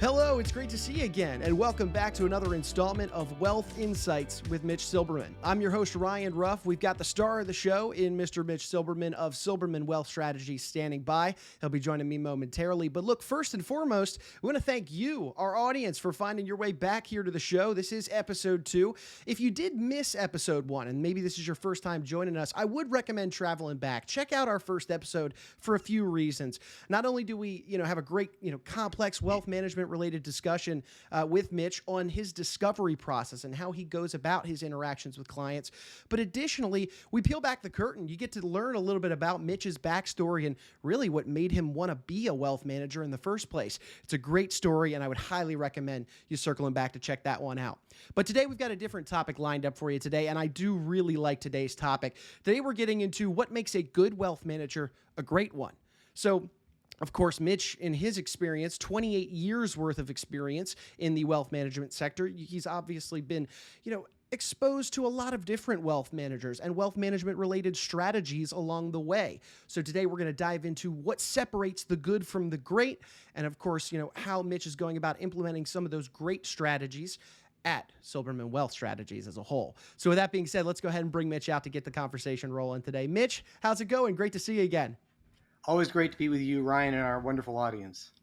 Hello, it's great to see you again, and welcome back to another installment of Wealth Insights with Mitch Silberman. I'm your host, Ryan Ruff. We've got the star of the show in Mr. Mitch Silberman of Silberman Wealth Strategies standing by. He'll be joining me momentarily. But look, first and foremost, we want to thank you, our audience, for finding your way back here to the show. This is episode 2. If you did miss episode 1, and maybe this is your first time joining us, I would recommend traveling back. Check out our first episode for a few reasons. Not only do we, have a great, complex wealth management related discussion with Mitch on his discovery process and how he goes about his interactions with clients, but additionally, we peel back the curtain. You get to learn a little bit about Mitch's backstory and really what made him want to be a wealth manager in the first place. It's a great story, and I would highly recommend you circling back to check that one out. But today we've got a different topic lined up for you today, and I do really like today's topic. Today we're getting into what makes a good wealth manager a great one. So, of course, Mitch, in his experience, 28 years worth of experience in the wealth management sector, he's obviously been, exposed to a lot of different wealth managers and wealth management related strategies along the way. So today we're going to dive into what separates the good from the great. And of course, how Mitch is going about implementing some of those great strategies at Silberman Wealth Strategies as a whole. So with that being said, let's go ahead and bring Mitch out to get the conversation rolling today. Mitch, how's it going? Great to see you again. Always great to be with you, Ryan, and our wonderful audience.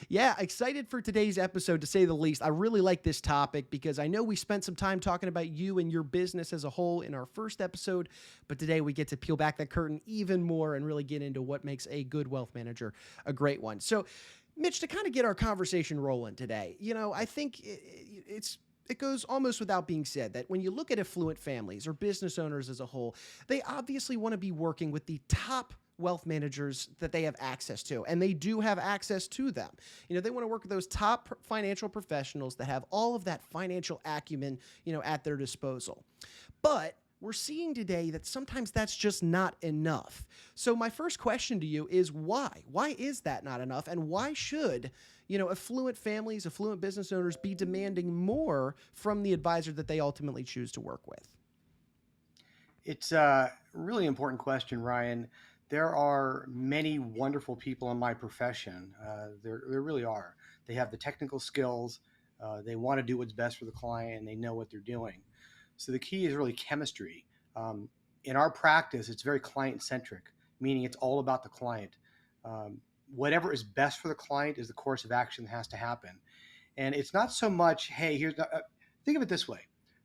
Yeah, excited for today's episode, to say the least. I really like this topic because I know we spent some time talking about you and your business as a whole in our first episode, but today we get to peel back that curtain even more and really get into what makes a good wealth manager a great one. So, Mitch, to kind of get our conversation rolling today, I think it goes almost without being said that when you look at affluent families or business owners as a whole, they obviously want to be working with the top wealth managers that they have access to, and they do have access to them. They want to work with those top financial professionals that have all of that financial acumen, at their disposal. But we're seeing today that sometimes that's just not enough. So my first question to you is why? Why is that not enough? And why should, affluent families, affluent business owners be demanding more from the advisor that they ultimately choose to work with? It's a really important question, Ryan. There are many wonderful people in my profession. There really are. They have the technical skills. They want to do what's best for the client, and they know what they're doing. So the key is really chemistry. In our practice, it's very client-centric, meaning it's all about the client. Whatever is best for the client is the course of action that has to happen. And it's not so much, hey, think of it this way.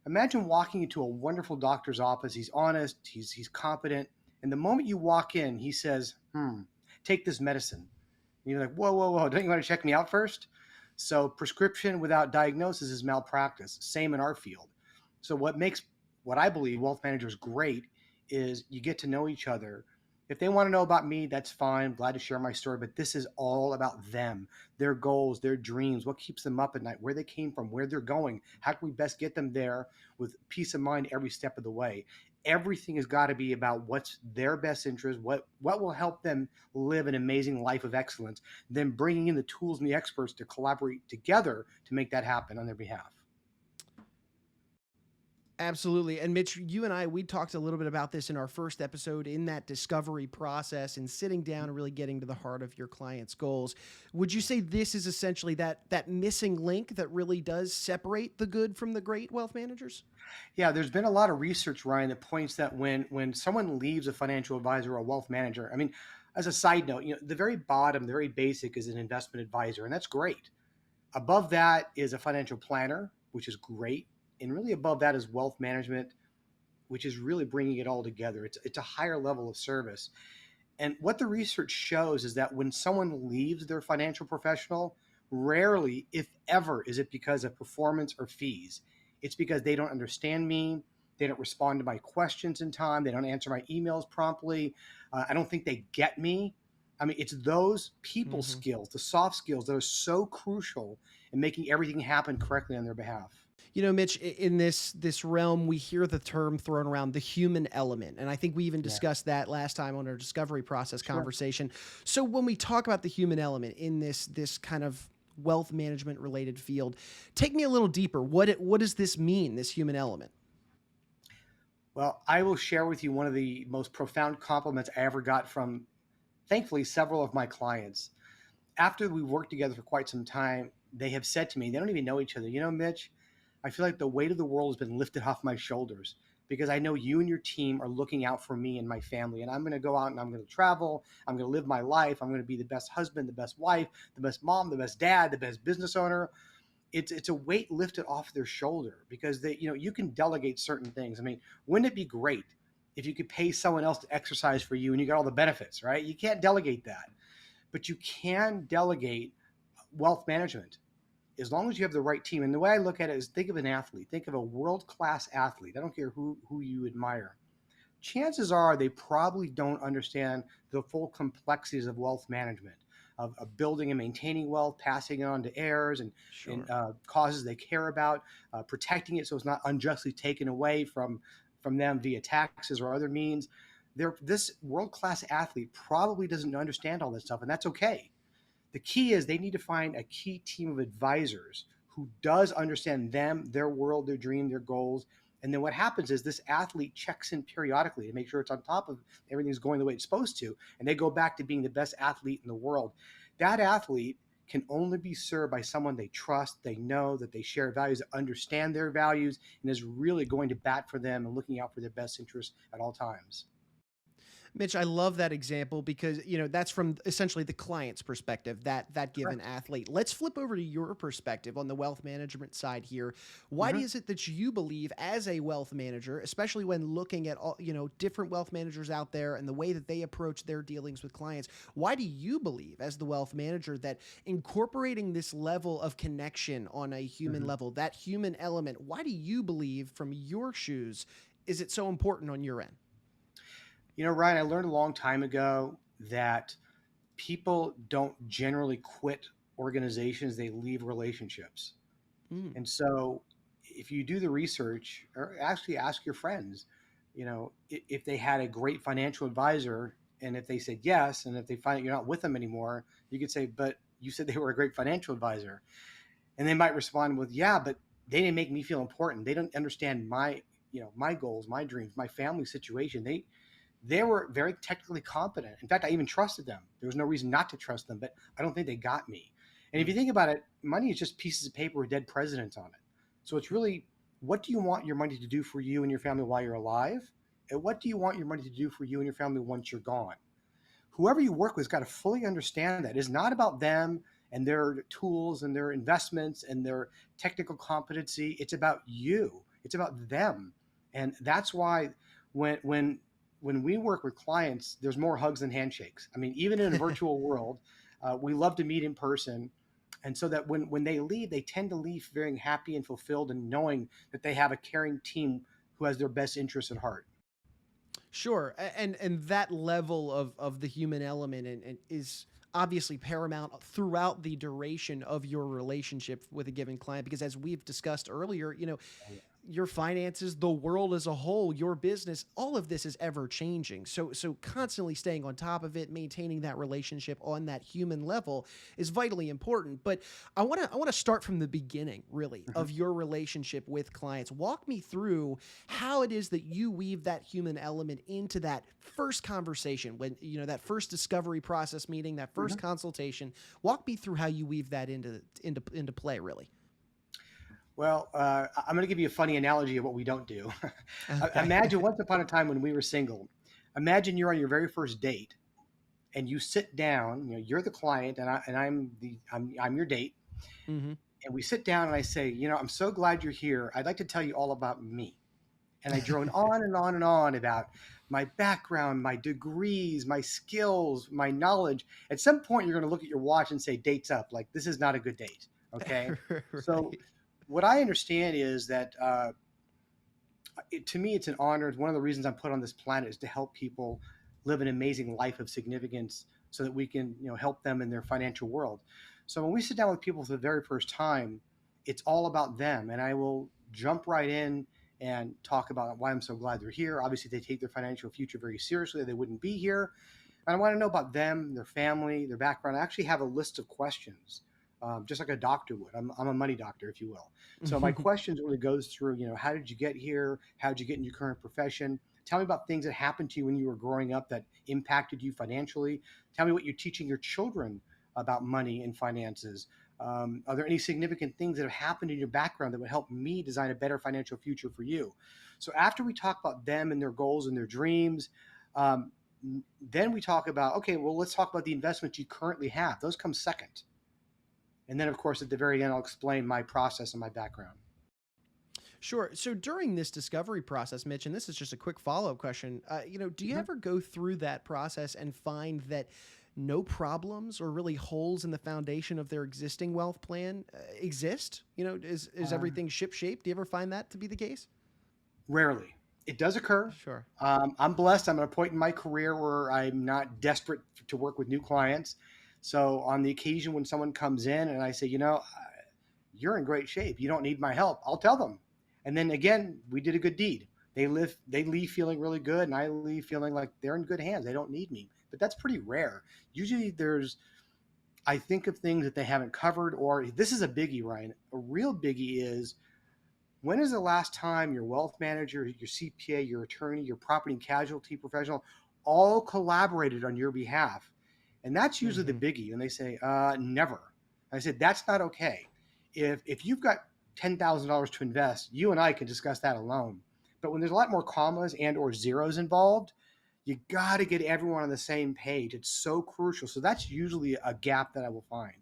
Imagine walking into a wonderful doctor's office. He's honest, he's competent. And the moment you walk in, he says, take this medicine. And you're like, whoa, don't you want to check me out first? So prescription without diagnosis is malpractice. Same in our field. So what I believe wealth managers great is you get to know each other. If they want to know about me, that's fine. Glad to share my story. But this is all about them, their goals, their dreams, what keeps them up at night, where they came from, where they're going. How can we best get them there with peace of mind every step of the way? Everything has got to be about what's their best interest, what will help them live an amazing life of excellence, then bringing in the tools and the experts to collaborate together to make that happen on their behalf. Absolutely. And Mitch, you and we talked a little bit about this in our first episode in that discovery process and sitting down and really getting to the heart of your client's goals. Would you say this is essentially that missing link that really does separate the good from the great wealth managers? Yeah, there's been a lot of research, Ryan, that points that when someone leaves a financial advisor or a wealth manager, as a side note, the very bottom, the very basic is an investment advisor, and that's great. Above that is a financial planner, which is great. And really above that is wealth management, which is really bringing it all together. It's a higher level of service. And what the research shows is that when someone leaves their financial professional, rarely, if ever, is it because of performance or fees. It's because they don't understand me. They don't respond to my questions in time. They don't answer my emails promptly. I don't think they get me. It's those people skills, the soft skills that are so crucial in making everything happen correctly on their behalf. Mitch, in this realm, we hear the term thrown around, the human element. And I think we even discussed that last time on our discovery process conversation. So when we talk about the human element in this kind of wealth management related field, take me a little deeper. What does this mean, this human element? Well, I will share with you one of the most profound compliments I ever got from, thankfully, several of my clients. After we worked together for quite some time, they have said to me, they don't even know each other. Mitch, I feel like the weight of the world has been lifted off my shoulders because I know you and your team are looking out for me and my family. And I'm going to go out and I'm going to travel. I'm going to live my life. I'm going to be the best husband, the best wife, the best mom, the best dad, the best business owner. It's a weight lifted off their shoulder because you can delegate certain things. I mean, wouldn't it be great if you could pay someone else to exercise for you and you got all the benefits, right? You can't delegate that, but you can delegate wealth management as long as you have the right team. And the way I look at it is, think of an athlete, think of a world-class athlete. I don't care who you admire. Chances are they probably don't understand the full complexities of wealth management, of building and maintaining wealth, passing it on to heirs and Sure. causes they care about, protecting it so it's not unjustly taken away from them via taxes or other means. This world-class athlete probably doesn't understand all this stuff, and that's okay. The key is they need to find a key team of advisors who does understand them, their world, their dream, their goals. And then what happens is this athlete checks in periodically to make sure it's on top of everything's going the way it's supposed to. And they go back to being the best athlete in the world. That athlete can only be served by someone they trust, they know, that they share values, understand their values, and is really going to bat for them and looking out for their best interests at all times. Mitch, I love that example because that's from essentially the client's perspective, that given Correct. athlete. Let's flip over to your perspective on the wealth management side here. Why Mhm. is it that you believe as a wealth manager, especially when looking at all, different wealth managers out there and the way that they approach their dealings with clients, why do you believe as the wealth manager that incorporating this level of connection on a human Mhm. level, that human element, why do you believe from your shoes is it so important on your end? Ryan, I learned a long time ago that people don't generally quit organizations, they leave relationships. Mm. And so if you do the research or actually ask your friends, if they had a great financial advisor, and if they said yes, and if they find that you're not with them anymore, you could say, but you said they were a great financial advisor. And they might respond with, yeah, but they didn't make me feel important. They don't understand my goals, my dreams, my family situation. They were very technically competent. In fact, I even trusted them. There was no reason not to trust them, but I don't think they got me. And if you Mm. think about it, money is just pieces of paper with dead presidents on it. So it's really, what do you want your money to do for you and your family while you're alive? And what do you want your money to do for you and your family once you're gone? Whoever you work with has got to fully understand that. It's not about them and their tools and their investments and their technical competency. It's about you. It's about them. And that's why when when when we work with clients, there's more hugs than handshakes. I mean, even in a virtual world, we love to meet in person. And so that when they leave, they tend to leave feeling happy and fulfilled and knowing that they have a caring team who has their best interests at heart. Sure, and that level of the human element and is obviously paramount throughout the duration of your relationship with a given client because as we've discussed earlier, your finances, the world as a whole, your business, all of this is ever changing. So constantly staying on top of it, maintaining that relationship on that human level is vitally important. But I want to start from the beginning, really, Mhm. of your relationship with clients. Walk me through how it is that you weave that human element into that first conversation when that first discovery process meeting, that first Mhm. consultation. Walk me through how you weave that into play, really. Well, I'm going to give you a funny analogy of what we don't do. Okay. Imagine once upon a time when we were single. Imagine you're on your very first date, and you sit down. You're the client, and I'm your date. Hmm. And we sit down, and I say, I'm so glad you're here. I'd like to tell you all about me. And I drone on and on and on about my background, my degrees, my skills, my knowledge. At some point, you're going to look at your watch and say, "Date's up." Like, this is not a good date. Okay. So Right. what I understand is that to me, it's an honor. It's one of the reasons I'm put on this planet is to help people live an amazing life of significance so that we can, help them in their financial world. So when we sit down with people for the very first time, it's all about them. And I will jump right in and talk about why I'm so glad they're here. Obviously, they take their financial future very seriously. They wouldn't be here. And I want to know about them, their family, their background. I actually have a list of questions, just like a doctor would. I'm a money doctor, if you will. So my questions really goes through, how did you get here? How did you get in your current profession? Tell me about things that happened to you when you were growing up that impacted you financially. Tell me what you're teaching your children about money and finances. Are there any significant things that have happened in your background that would help me design a better financial future for you? So after we talk about them and their goals and their dreams, um, then we talk about, okay, well, let's talk about the investments you currently have. Those come second. And then, of course, at the very end, I'll explain my process and my background. Sure. So during this discovery process, Mitch, and this is just a quick follow-up question, do you Mhm. ever go through that process and find that no problems or really holes in the foundation of their existing wealth plan exist? Is Uh, everything ship-shape? Do you ever find that to be the case? Rarely. It does occur. Sure. I'm blessed. I'm at a point in my career where I'm not desperate to work with new clients. So on the occasion when someone comes in and I say, you're in great shape. You don't need my help. I'll tell them. And then again, we did a good deed. They leave feeling really good, and I leave feeling like they're in good hands. They don't need me. But that's pretty rare. Usually I think of things that they haven't covered, or this is a biggie, Ryan. A real biggie is, when is the last time your wealth manager, your CPA, your attorney, your property and casualty professional all collaborated on your behalf? And that's usually the Hmm. biggie. And they say, never. I said, that's not okay. If you've got $10,000 to invest, you and I can discuss that alone. But when there's a lot more commas and or zeros involved, you got to get everyone on the same page. It's so crucial. So that's usually a gap that I will find.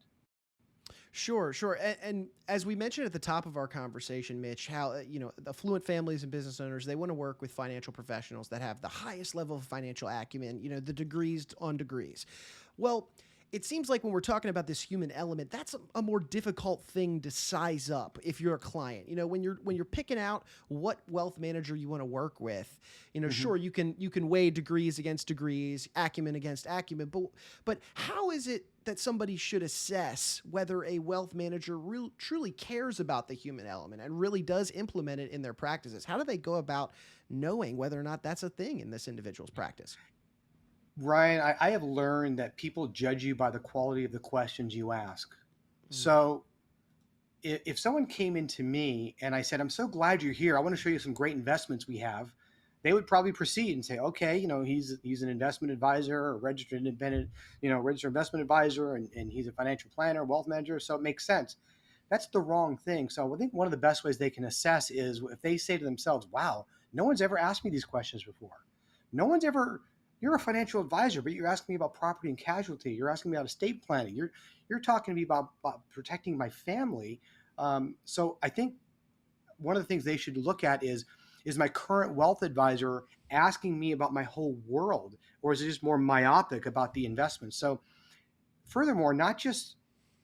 Sure, sure. And as we mentioned at the top of our conversation, Mitch, how, the affluent families and business owners, they want to work with financial professionals that have the highest level of financial acumen, the degrees on degrees. Well, it seems like when we're talking about this human element, that's a more difficult thing to size up if you're a client. When you're picking out what wealth manager you want to work with, Mhm. sure, you can weigh degrees against degrees, acumen against acumen, but how is it that somebody should assess whether a wealth manager truly cares about the human element and really does implement it in their practices? How do they go about knowing whether or not that's a thing in this individual's practice? Ryan, I have learned that people judge you by the quality of the questions you ask. Mm. So if someone came into me and I said, I'm so glad you're here, I want to show you some great investments we have, they would probably proceed and say, okay, he's an investment advisor or registered independent, registered investment advisor, and he's a financial planner, wealth manager. So it makes sense. That's the wrong thing. So I think one of the best ways they can assess is if they say to themselves, wow, no one's ever asked me these questions before. No one's ever, you're a financial advisor, but you're asking me about property and casualty. You're asking me about estate planning. You're talking to me about protecting my family. So I think one of the things they should look at is my current wealth advisor asking me about my whole world, or is it just more myopic about the investment? So furthermore, not just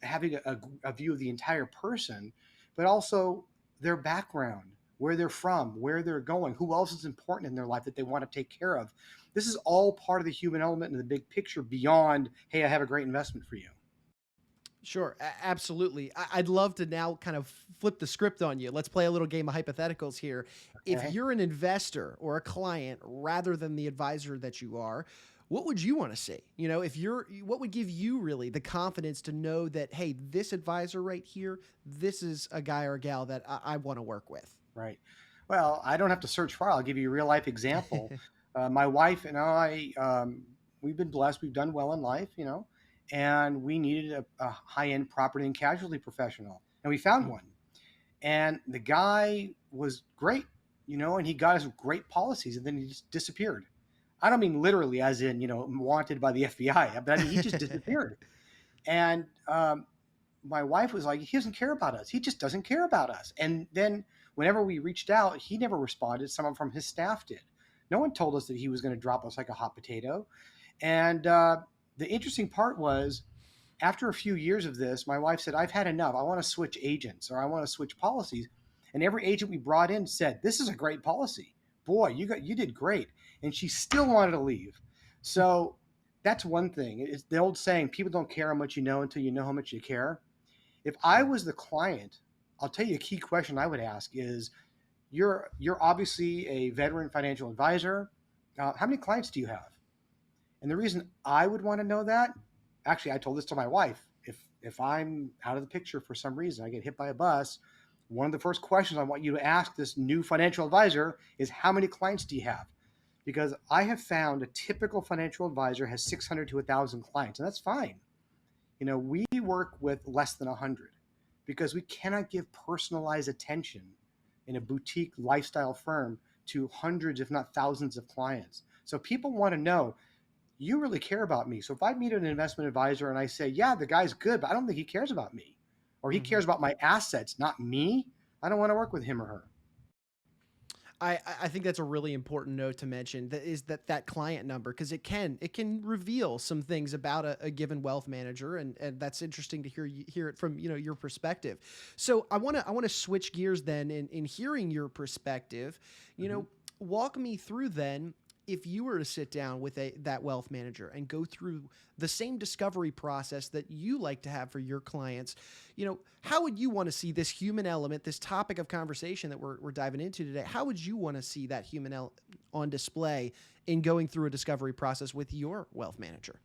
having a view of the entire person, but also their background, where they're from, where they're going, who else is important in their life that they want to take care of. This is all part of the human element in the big picture beyond, hey, I have a great investment for you. Sure, absolutely. I'd love to now kind of flip the script on you. Let's play a little game of hypotheticals here. If Okay. you're an investor or a client rather than the advisor that you are, what would you want to see? What would give you really the confidence to know that, hey, this advisor right here, this is a guy or a gal that I want to work with? Right. Well, I don't have to search far. I'll give you a real life example. My wife and I, we've been blessed. We've done well in life, and we needed a high end property and casualty professional, and we found one. And the guy was great, and he got us great policies, and then he just disappeared. I don't mean literally, as in, wanted by the FBI, but I mean, he just disappeared. And my wife was like, he doesn't care about us. He just doesn't care about us. And then whenever we reached out, he never responded. Someone from his staff did. No one told us that he was going to drop us like a hot potato. And the interesting part was, after a few years of this, my wife said, I've had enough. I want to switch agents, or I want to switch policies. And every agent we brought in said, this is a great policy. Boy, you did great. And she still wanted to leave. So that's one thing. It's the old saying, people don't care how much you know until you know how much you care. If I Sure. was the client, I'll tell you a key question I would ask is, you're obviously a veteran financial advisor. How many clients do you have? And the reason I would want to know that, actually, I told this to my wife. If I'm out of the picture for some reason, I get hit by a bus, one of the first questions I want you to ask this new financial advisor is, how many clients do you have? Because I have found a typical financial advisor has 600 to 1,000 clients, and that's fine. We work with less than 100 because we cannot give personalized attention in a boutique lifestyle firm to hundreds, if not thousands of clients. So people want to know, you really care about me. So if I meet an investment advisor and I say, yeah, the guy's good, but I don't think he cares about me, or he Hmm. cares about my assets, not me, I don't want to work with him or her. I think that's a really important note to mention, that is that client number, because it can reveal some things about a given wealth manager, and that's interesting to hear it from your perspective. So I want to switch gears then in hearing your perspective. you Mhm. know Walk me through then, if you were to sit down with that wealth manager and go through the same discovery process that you like to have for your clients. How would you want to see this human element, this topic of conversation that we're diving into today? How would you want to see that on display in going through a discovery process with your wealth manager?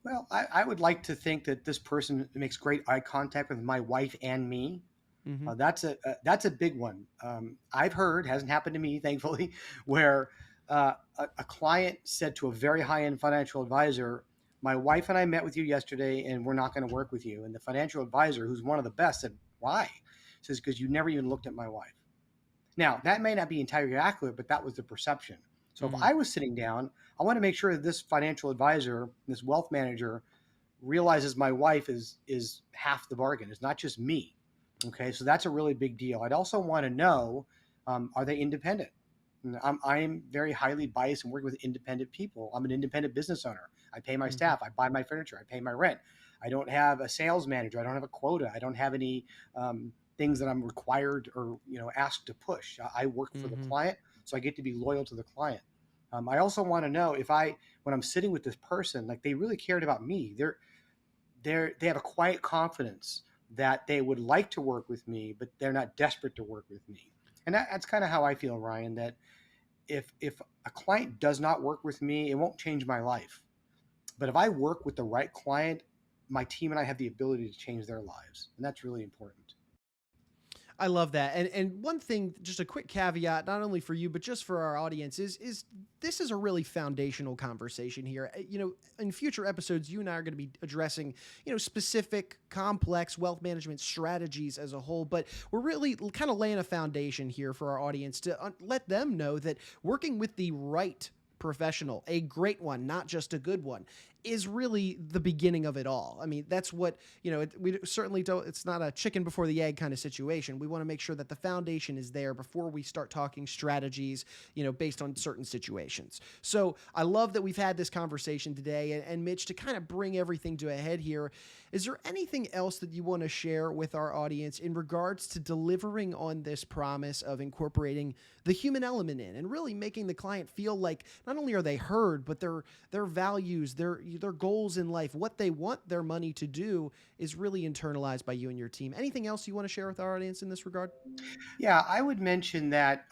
Well, I would like to think that this person makes great eye contact with my wife and me. Mm-hmm. That's a big one. I've heard, hasn't happened to me, thankfully, where a client said to a very high end financial advisor, "My wife and I met with you yesterday, and we're not going to work with you." And the financial advisor, who's one of the best, said, "Why?" Says, "Because you never even looked at my wife." Now, that may not be entirely accurate, but that was the perception. So if Mm-hmm. I was sitting down, I want to make sure that this financial advisor, this wealth manager, realizes my wife is half the bargain. It's not just me. Okay, so that's a really big deal. I'd also want to know, are they independent? I'm very highly biased and working with independent people. I'm an independent business owner. I pay my Mm-hmm. staff. I buy my furniture. I pay my rent. I don't have a sales manager. I don't have a quota. I don't have any things that I'm required or asked to push. I work for the Mm-hmm. client, so I get to be loyal to the client. I also want to know if when I'm sitting with this person, like they really cared about me. They have a quiet confidence that they would like to work with me, but they're not desperate to work with me. And that's kind of how I feel, Ryan. That if a client does not work with me, it won't change my life. But if I work with the right client, my team and I have the ability to change their lives, and that's really important. I love that. And one thing, just a quick caveat, not only for you but just for our audience, is this is a really foundational conversation here. In future episodes, you and I are going to be addressing specific, complex wealth management strategies as a whole, but we're really kind of laying a foundation here for our audience to let them know that working with the right professional, a great one, not just a good one, is really the beginning of it all. I mean, that's what, we certainly don't, it's not a chicken before the egg kind of situation. We want to make sure that the foundation is there before we start talking strategies, based on certain situations. So I love that we've had this conversation today. And Mitch, to kind of bring everything to a head here, is there anything else that you want to share with our audience in regards to delivering on this promise of incorporating the human element in and really making the client feel like not only are they heard, but their values, their goals in life, what they want their money to do is really internalized by you and your team? Anything else you want to share with our audience in this regard? Yeah, I would mention that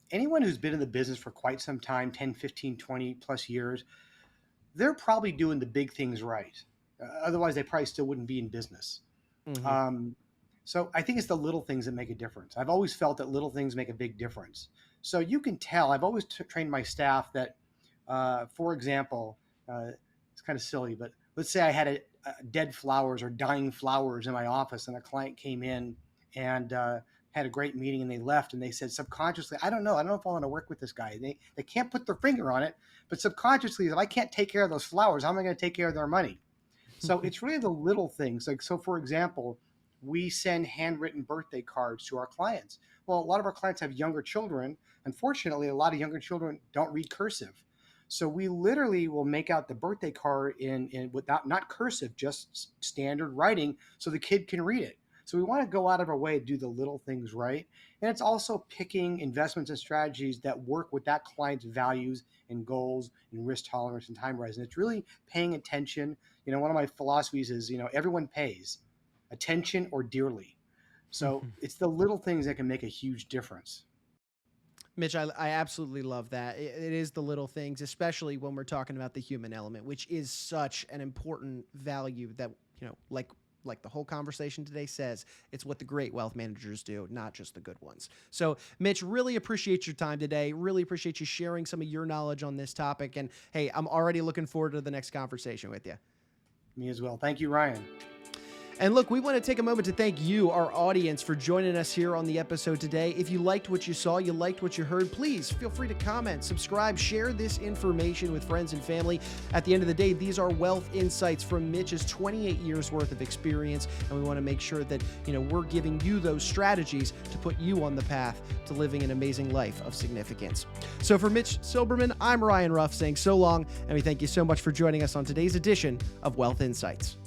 anyone who's been in the business for quite some time, 10, 15, 20 plus years, they're probably doing the big things right. Otherwise, they probably still wouldn't be in business. Mm-hmm. Um, so I think it's the little things that make a difference. I've always felt that little things make a big difference. So you can tell, I've always trained my staff that, for example, it's kind of silly, but let's say I had a dead flowers or dying flowers in my office, and a client came in and had a great meeting, and they left, and they said subconsciously, I don't know if I want to work with this guy. They can't put their finger on it, but subconsciously, if I can't take care of those flowers, how am I going to take care of their money? So it's really the little things. Like, so for example, we send handwritten birthday cards to our clients. Well, a lot of our clients have younger children. Unfortunately, a lot of younger children don't read cursive. So we literally will make out the birthday card in without, not cursive, just standard writing so the kid can read it. So we want to go out of our way to do the little things right. And it's also picking investments and strategies that work with that client's values and goals and risk tolerance and time horizon. It's really paying attention. One of my philosophies is, everyone pays attention or dearly. So it's the little things that can make a huge difference. Mitch, I absolutely love that. It is the little things, especially when we're talking about the human element, which is such an important value that, like the whole conversation today says, it's what the great wealth managers do, not just the good ones. So, Mitch, really appreciate your time today. Really appreciate you sharing some of your knowledge on this topic. And hey, I'm already looking forward to the next conversation with you. Me as well. Thank you, Ryan. And look, we want to take a moment to thank you, our audience, for joining us here on the episode today. If you liked what you saw, you liked what you heard, please feel free to comment, subscribe, share this information with friends and family. At the end of the day, these are wealth insights from Mitch's 28 years worth of experience, and we want to make sure that, we're giving you those strategies to put you on the path to living an amazing life of significance. So for Mitch Silberman, I'm Ryan Ruff saying so long, and we thank you so much for joining us on today's edition of Wealth Insights.